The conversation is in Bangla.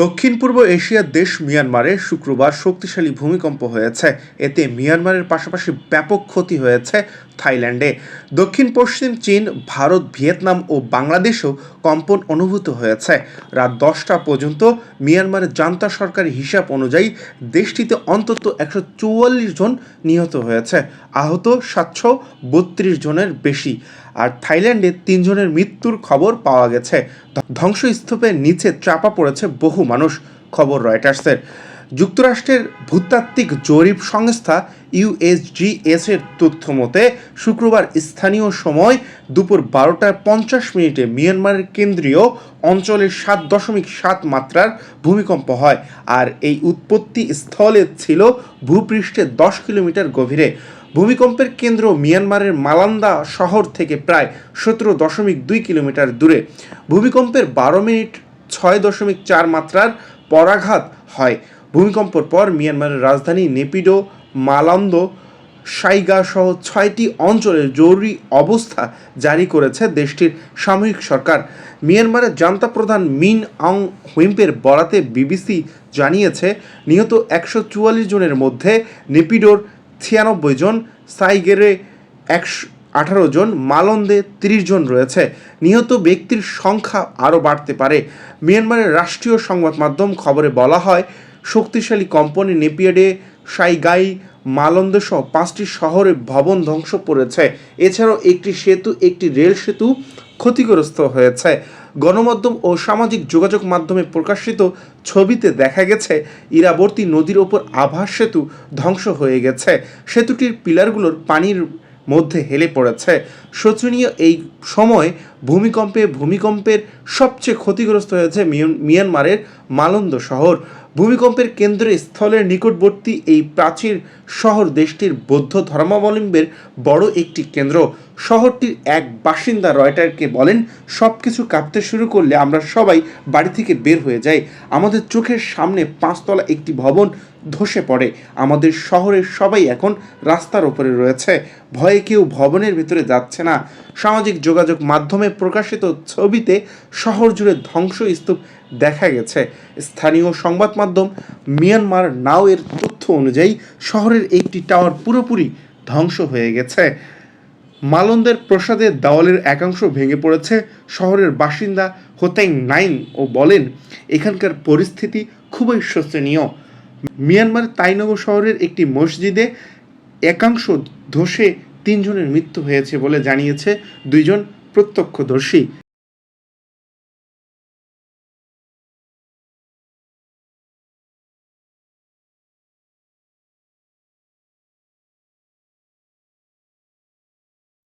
দক্ষিণ পূর্ব এশিয়ার দেশ মিয়ানমারে শুক্রবার শক্তিশালী ভূমিকম্প হয়েছে। এতে মিয়ানমারের পাশাপাশি ব্যাপক ক্ষতি হয়েছে থাইল্যান্ডে। দক্ষিণ পশ্চিম চীন, ভারত, ভিয়েতনাম ও বাংলাদেশেও কম্পন অনুভূত হয়েছে। রাত 10টা পর্যন্ত মিয়ানমারের জান্তা সরকারি হিসাব অনুযায়ী দেশটিতে অন্তত 144 জন নিহত হয়েছে, আহত 732 জনের বেশি। আর থাইল্যান্ডে 3 জনের মৃত্যুর খবর পাওয়া গেছে। ধ্বংসস্তূপের নিচে চাপা পড়েছে বহু মানুষ, খবর রয়টার্সের। যুক্তরাষ্ট্রের ভূতাত্ত্বিক জরিপ সংস্থা ইউএসজিএস এর তথ্য মতে শুক্রবার স্থানীয় সময় দুপুর 12টা 50 মিয়ানমারের কেন্দ্রীয় অঞ্চলের 7.7 মাত্রার ভূমিকম্প হয়। আর এই উৎপত্তি স্থলে ছিল ভূপৃষ্ঠে 10 কিলোমিটার গভীরে। ভূমিকম্পের কেন্দ্র মিয়ানমারের মালান্দা শহর থেকে প্রায় 17.2 কিলোমিটার দূরে। ভূমিকম্পের 12 মিনিট 6.4 মাত্রার পরাঘাত হয়। ভূমিকম্পের পর মিয়ানমারের রাজধানী নেপিডো, মালান্দো, সাইগা সহ 6টি অঞ্চলে জরুরি অবস্থা জারি করেছে দেশটির সাময়িক সরকার। মিয়ানমারের জান্তা প্রধান মিন অং হুইম্পের বরাতে বিবিসি জানিয়েছে, নিহত 144 জনের মধ্যে নেপিডোর 96 জন, সাইগেরে 18 জন, মালন্দে 30 জন রয়েছে। নিহত ব্যক্তির সংখ্যা আরও বাড়তে পারে। মিয়ানমারের রাষ্ট্রীয় সংবাদ মাধ্যম খবরে বলা হয়, শক্তিশালী কম্পনে নেপিডো, সাইগাই, মালন্দে সহ 5টি শহরে ভবন ধ্বংস পড়েছে। এছাড়াও একটি রেল সেতু ক্ষতিগ্রস্ত হয়েছে। গণমাধ্যম ও সামাজিক যোগাযোগ মাধ্যমে প্রকাশিত ছবিতে দেখা গেছে, ইরাবতী নদীর ওপর আভাস সেতু ধ্বংস হয়ে গেছে। সেতুটির পিলারগুলোর পানির মধ্যে হেলে পড়েছে। শোচনীয় এই সময় ভূমিকম্পের সবচেয়ে ক্ষতিগ্রস্ত হয়েছে মিয়ানমারের মালন্দো শহর। ভূমিকম্পের কেন্দ্রের স্থলের নিকটবর্তী এই প্রাচীর শহর দেশটির বৌদ্ধ ধর্মাবলম্বীদের বড় একটি কেন্দ্র। শহরটির এক বাসিন্দা রয়টারকে বলেন, সব কিছু কাঁপতে শুরু করলে আমরা সবাই বাড়ি থেকে বের হয়ে যাই। আমাদের চোখের সামনে 5 তলা একটি ভবন ধসে পড়ে। আমাদের শহরের সবাই এখন রাস্তার ওপরে রয়েছে। ভয়ে কেউ ভবনের ভিতরে যাচ্ছে না। সামাজিক যোগাযোগ মাধ্যমে প্রকাশিত ছবিতে শহর জুড়ে ধ্বংসস্তূপ দেখা গেছে। স্থানীয় সংবাদ মাধ্যম মিয়ানমার নাও এর তথ্য অনুযায়ী শহরের একটি টাওয়ার পুরোপুরি ধ্বংস হয়ে গেছে। মালন্দের প্রাসাদের দেওয়ালের একাংশ ভেঙে পড়েছে। শহরের বাসিন্দা হোতেং নাইন ও বলেন, এখানকার পরিস্থিতি খুবই শোচনীয়। মিয়ানমার তাইনগর শহরের একটি মসজিদে একাংশ ধসে 3 জনের মৃত্যু হয়েছে বলে জানিয়েছে 2 জন প্রত্যক্ষদর্শী।